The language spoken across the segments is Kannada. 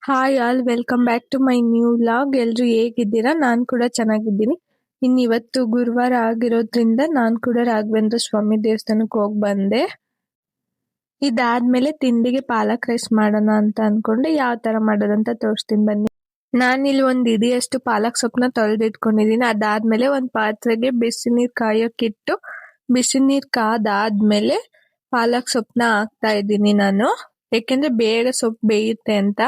Hi all, welcome back to my new vlog. ಎಲ್ರು ಹೇಗಿದ್ದೀರಾ? ನಾನು ಕೂಡ ಚೆನ್ನಾಗಿದ್ದೀನಿ. ಇವತ್ತು ಗುರುವಾರ ಆಗಿರೋದ್ರಿಂದ ನಾನು ಕೂಡ ರಾಘವೇಂದ್ರ ಸ್ವಾಮಿ ದೇವಸ್ಥಾನಕ್ಕೆ ಹೋಗಿ ಬಂದೆ. ಇದಾದ್ಮೇಲೆ ತಿಂಡಿಗೆ ಪಾಲಕ್ ರೈಸ್ ಮಾಡೋಣ ಅಂತ ಅನ್ಕೊಂಡೆ. ಯಾವ ತರ ಮಾಡೋದಂತ ತೋರಿಸ್ತೀನಿ ಬನ್ನಿ. ನಾನಿಲ್ಲಿ ಒಂದ್ ಇಡಿಯಷ್ಟು ಪಾಲಕ್ ಸೊಪ್ಪನ್ನ ತೊಳೆದಿಟ್ಕೊಂಡಿದೀನಿ. ಅದಾದ್ಮೇಲೆ ಒಂದ್ ಪಾತ್ರೆಗೆ ಬಿಸಿ ನೀರ್ ಕಾಯೋಕ್ಕಿಟ್ಟು ಬಿಸಿ ನೀರ್ ಕಾದಾದ್ಮೇಲೆ ಪಾಲಕ್ ಸೊಪ್ಪನ್ನ ಹಾಕ್ತಾ ಇದ್ದೀನಿ ನಾನು, ಯಾಕೆಂದ್ರೆ ಬೇಗ ಸೊಪ್ಪು ಬೇಯುತ್ತೆ ಅಂತ.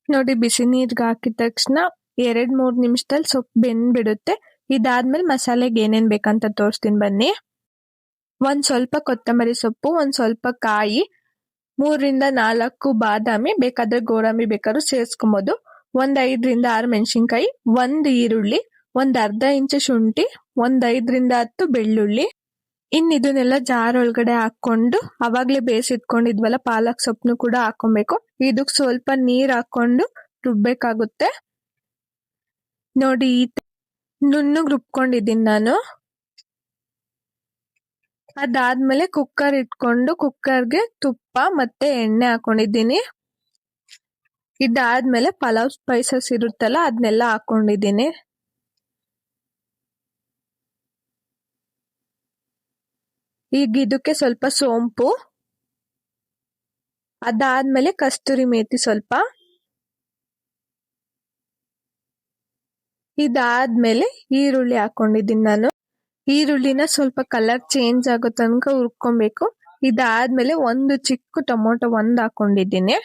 ನೋಡಿ, ಬಿಸಿ ನೀರ್ಗೆ ಹಾಕಿದ ತಕ್ಷಣ 2-3 ನಿಮಿಷದಲ್ಲಿ ಸೊಪ್ಪು ಬೆಂದ್ಬಿಡುತ್ತೆ. ಇದಾದ್ಮೇಲೆ ಮಸಾಲೆಗೆ ಏನೇನ್ ಬೇಕಂತ ತೋರಿಸ್ತೀನಿ ಬನ್ನಿ. ಒಂದ್ ಸ್ವಲ್ಪ ಕೊತ್ತಂಬರಿ ಸೊಪ್ಪು, ಒಂದ್ ಸ್ವಲ್ಪ ಕಾಯಿ, 3-4 ಬಾದಾಮಿ, ಬೇಕಾದ್ರೆ ಗೋಡಂಬಿ ಬೇಕಾದ್ರೂ ಸೇರ್ಸ್ಕೊಬಹುದು, ಒಂದ್ 5-6 ಮೆಣಸಿನ್ಕಾಯಿ, 1 ಈರುಳ್ಳಿ, ಒಂದ್ ಅರ್ಧ ಇಂಚು ಶುಂಠಿ, ಒಂದ್ 5-10 ಬೆಳ್ಳುಳ್ಳಿ. ಇದನ್ನೆಲ್ಲ ಜಾರ್ ಒಳಗಡೆ ಹಾಕೊಂಡು ಅವಾಗ್ಲೇ ಬೇಯಿಸಿಟ್ಕೊಂಡಿದ್ವಲ್ಲ ಪಾಲಕ್ ಸೊಪ್ಪನ್ನು ಕೂಡ ಹಾಕೊಬೇಕು. ಇದಕ್ ಸ್ವಲ್ಪ ನೀರ್ ಹಾಕೊಂಡು ರುಬ್ಬೇಕಾಗುತ್ತೆ. ನೋಡಿ, ನುಣ್ಣಗ್ ರುಬ್ಕೊಂಡಿದ್ದೀನಿ ನಾನು. ಅದಾದ್ಮೇಲೆ ಕುಕ್ಕರ್ ಇಟ್ಕೊಂಡು ಕುಕ್ಕರ್ಗೆ ತುಪ್ಪ ಮತ್ತೆ ಎಣ್ಣೆ ಹಾಕೊಂಡಿದ್ದೀನಿ. ಇದಾದ್ಮೇಲೆ ಪಲಾವ್ ಸ್ಪೈಸಸ್ ಇರುತ್ತಲ್ಲ ಅದನ್ನೆಲ್ಲ ಹಾಕೊಂಡಿದ್ದೀನಿ. ಈಗ ಇದಕ್ಕೆ ಸ್ವಲ್ಪ ಸೋಂಪು, ಅದಾದ್ಮೇಲೆ ಕಸ್ತೂರಿ ಮೇಥಿ ಸ್ವಲ್ಪ, ಇದಾದ್ಮೇಲೆ ಈರುಳ್ಳಿ ಹಾಕೊಂಡಿದ್ದೀನಿ ನಾನು. ಈರುಳ್ಳಿನ ಸ್ವಲ್ಪ ಕಲರ್ ಚೇಂಜ್ ಆಗೋ ತನಕ ಹುರ್ಕೊಬೇಕು. ಇದಾದ್ಮೇಲೆ ಒಂದು ಚಿಕ್ಕ ಟೊಮೊಟೊ ಹಾಕೊಂಡಿದ್ದೀನಿ.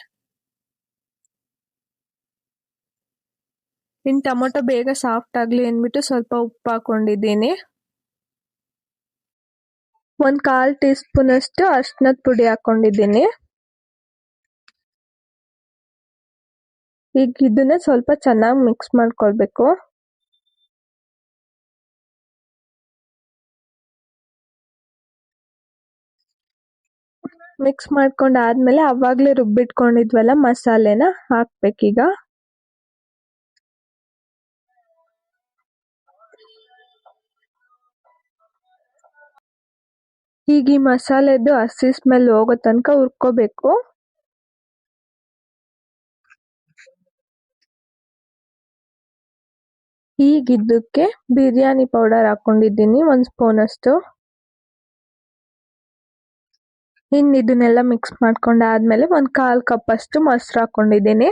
ಟೊಮೊಟೊ ಬೇಗ ಸಾಫ್ಟ್ ಆಗ್ಲಿ ಅಂದ್ಬಿಟ್ಟು ಸ್ವಲ್ಪ ಉಪ್ಪು ಹಾಕೊಂಡಿದ್ದೀನಿ. 1/4 ಟೀ ಸ್ಪೂನ್ ಅಷ್ಟು ಅರಿಶಿನದ ಪುಡಿ ಹಾಕೊಂಡಿದ್ದೀನಿ. ಈಗ ಇದನ್ನ ಸ್ವಲ್ಪ ಚೆನ್ನಾಗಿ ಮಿಕ್ಸ್ ಮಾಡ್ಕೊಳ್ಬೇಕು. ಮಿಕ್ಸ್ ಮಾಡ್ಕೊಂಡಾದ್ಮೇಲೆ ಅವಾಗ್ಲೇ ರುಬ್ಬಿಟ್ಕೊಂಡಿದ್ವಲ್ಲ ಮಸಾಲೆನ ಹಾಕ್ಬೇಕೀಗ. ಈಗ ಈ ಮಸಾಲೆದು ಹಸಿ ಸ್ಮೆಲ್ ಹೋಗೋ ತನಕ ಹುರ್ಕೋಬೇಕು. ಈಗ ಇದಕ್ಕೆ ಬಿರಿಯಾನಿ ಪೌಡರ್ ಹಾಕೊಂಡಿದ್ದೀನಿ 1 ಸ್ಪೂನ್ ಅಷ್ಟು. ಇದನ್ನೆಲ್ಲ ಮಿಕ್ಸ್ ಮಾಡ್ಕೊಂಡಾದ್ಮೇಲೆ 1/4 ಕಪ್ ಅಷ್ಟು ಮೊಸರು ಹಾಕೊಂಡಿದ್ದೀನಿ.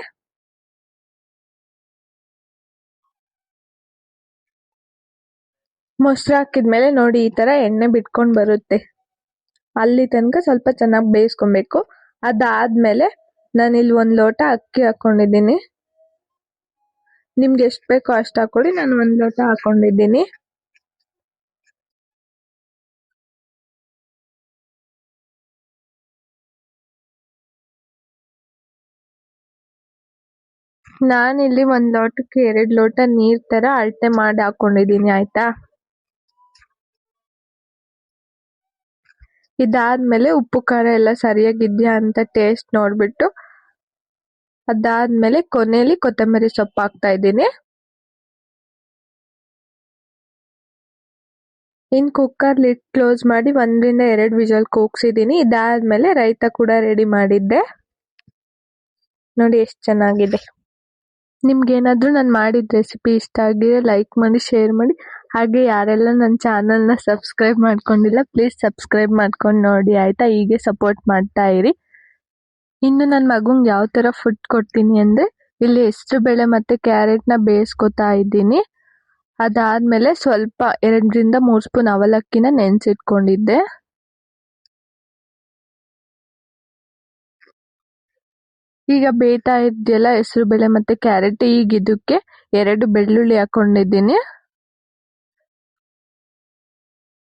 ಮೊಸರು ಹಾಕಿದ್ಮೇಲೆ ನೋಡಿ ಈ ತರ ಎಣ್ಣೆ ಬಿಟ್ಕೊಂಡ್ ಬರುತ್ತೆ. ಅಲ್ಲಿ ತನಕ ಸ್ವಲ್ಪ ಚೆನ್ನಾಗಿ ಬೇಯಿಸ್ಕೊಬೇಕು. ಅದಾದ್ಮೇಲೆ ನಾನಿಲ್ಲಿ 1 ಲೋಟ ಅಕ್ಕಿ ಹಾಕೊಂಡಿದ್ದೀನಿ. ನಿಮ್ಗೆ ಎಷ್ಟು ಬೇಕೋ ಅಷ್ಟು ಹಾಕೊಳ್ಳಿ. ನಾನು 1 ಲೋಟ ಹಾಕೊಂಡಿದ್ದೀನಿ. ನಾನಿಲ್ಲಿ 1 ಲೋಟಕ್ಕೆ 2 ಲೋಟ ನೀರ್ ತರ ಅಳತೆ ಮಾಡಿ ಹಾಕೊಂಡಿದ್ದೀನಿ, ಆಯ್ತಾ. ಇದಾದ್ಮೇಲೆ ಉಪ್ಪು ಖಾರ ಎಲ್ಲ ಸರಿಯಾಗಿದ್ಯಾ ಅಂತ ಟೇಸ್ಟ್ ನೋಡ್ಬಿಟ್ಟು ಅದಾದ್ಮೇಲೆ ಕೊನೆಯಲ್ಲಿ ಕೊತ್ತಂಬರಿ ಸೊಪ್ಪು ಹಾಕ್ತಾ ಇದ್ದೀನಿ. ಕುಕ್ಕರ್ ಲಿಡ್ ಕ್ಲೋಸ್ ಮಾಡಿ 1-2 ವಿಷಲ್ ಕೂಗ್ಸಿದೀನಿ. ಇದಾದ್ಮೇಲೆ ರೈತ ಕೂಡ ರೆಡಿ ಮಾಡಿದ್ದೆ. ನೋಡಿ ಎಷ್ಟು ಚೆನ್ನಾಗಿದೆ. ನಿಮ್ಗೇನಾದ್ರೂ ನಾನು ಮಾಡಿದ ರೆಸಿಪಿ ಇಷ್ಟ ಆಗಿದ್ರೆ ಲೈಕ್ ಮಾಡಿ, ಶೇರ್ ಮಾಡಿ. ಹಾಗೆ ಯಾರೆಲ್ಲ ನನ್ನ ಚಾನಲ್ನ ಸಬ್ಸ್ಕ್ರೈಬ್ ಮಾಡ್ಕೊಂಡಿಲ್ಲ ಪ್ಲೀಸ್ ಸಬ್ಸ್ಕ್ರೈಬ್ ಮಾಡ್ಕೊಂಡು ನೋಡಿ, ಆಯ್ತಾ. ಹೀಗೆ ಸಪೋರ್ಟ್ ಮಾಡ್ತಾ ಇರಿ. ಇನ್ನು ನನ್ನ ಮಗುಂಗೆ ಯಾವ ತರ ಫುಡ್ ಕೊಡ್ತೀನಿ ಅಂದ್ರೆ, ಇಲ್ಲಿ ಹೆಸರು ಬೇಳೆ ಮತ್ತೆ ಕ್ಯಾರೆಟ್ನ ಬೇಯಿಸ್ಕೊತಾ ಇದ್ದೀನಿ. ಅದಾದ್ಮೇಲೆ ಸ್ವಲ್ಪ 2-3 ಸ್ಪೂನ್ ಅವಲಕ್ಕಿನ ನೆನ್ಸಿಟ್ಕೊಂಡಿದ್ದೆ. ಈಗ ಬೇಯ್ತಾ ಇದೆಯಲ್ಲ ಹೆಸರು ಬೇಳೆ ಮತ್ತೆ ಕ್ಯಾರೆಟ್. ಈಗ ಇದಕ್ಕೆ 2 ಬೆಳ್ಳುಳ್ಳಿ ಹಾಕೊಂಡಿದ್ದೀನಿ.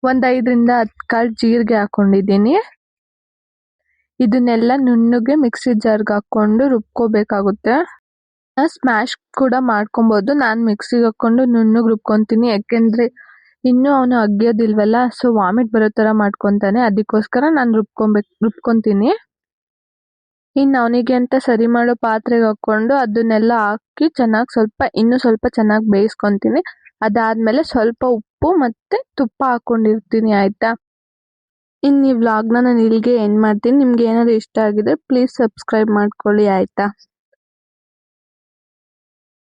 5-10 ಕಾಳು ಜೀರಿಗೆ ಹಾಕೊಂಡಿದ್ದೀನಿ. ಇದನ್ನೆಲ್ಲ ನುಣ್ಣಗೆ ಮಿಕ್ಸಿ ಜಾರ್ಗೆ ಹಾಕೊಂಡು ರುಬ್ಕೋಬೇಕಾಗುತ್ತೆ. ಸ್ಮ್ಯಾಶ್ ಕೂಡ ಮಾಡ್ಕೊಬಹುದು. ನಾನು ಮಿಕ್ಸಿಗೆ ಹಾಕೊಂಡು ನುಣ್ಣಗೆ ರುಬ್ಕೊಂತೀನಿ, ಯಾಕೆಂದ್ರೆ ಇನ್ನು ಅವನು ಅಗಿಯೋದಿಲ್ವಲ್ಲ, ಸೊ ವಾಮಿಟ್ ಬರೋ ತರ ಮಾಡ್ಕೊಂತಾನೆ. ಅದಕ್ಕೋಸ್ಕರ ನಾನು ರುಬ್ಕೊಂತೀನಿ. ಇನ್ನು ಅವನಿಗೆ ಅಂತ ಸರಿ ಮಾಡೋ ಪಾತ್ರೆಗೆ ಹಾಕೊಂಡು ಅದನ್ನೆಲ್ಲ ಹಾಕಿ ಇನ್ನೂ ಸ್ವಲ್ಪ ಚೆನ್ನಾಗಿ ಬೇಯಿಸ್ಕೊಂತೀನಿ. ಅದಾದ್ಮೇಲೆ ಸ್ವಲ್ಪ ಉಪ್ಪು ಮತ್ತೆ ತುಪ್ಪ ಹಾಕೊಂಡಿರ್ತೀನಿ, ಆಯ್ತಾ. ಇನ್ನು ಈ ವ್ಲಾಗ್ನ ನಾನು ಇಲ್ಲಿಗೆ ಎಂಡ್ ಮಾಡ್ತೀನಿ. ನಿಮ್ಗೆ ಏನಾದ್ರು ಇಷ್ಟ ಆಗಿದ್ರೆ ಪ್ಲೀಸ್ ಸಬ್ಸ್ಕ್ರೈಬ್ ಮಾಡ್ಕೊಳ್ಳಿ, ಆಯ್ತಾ.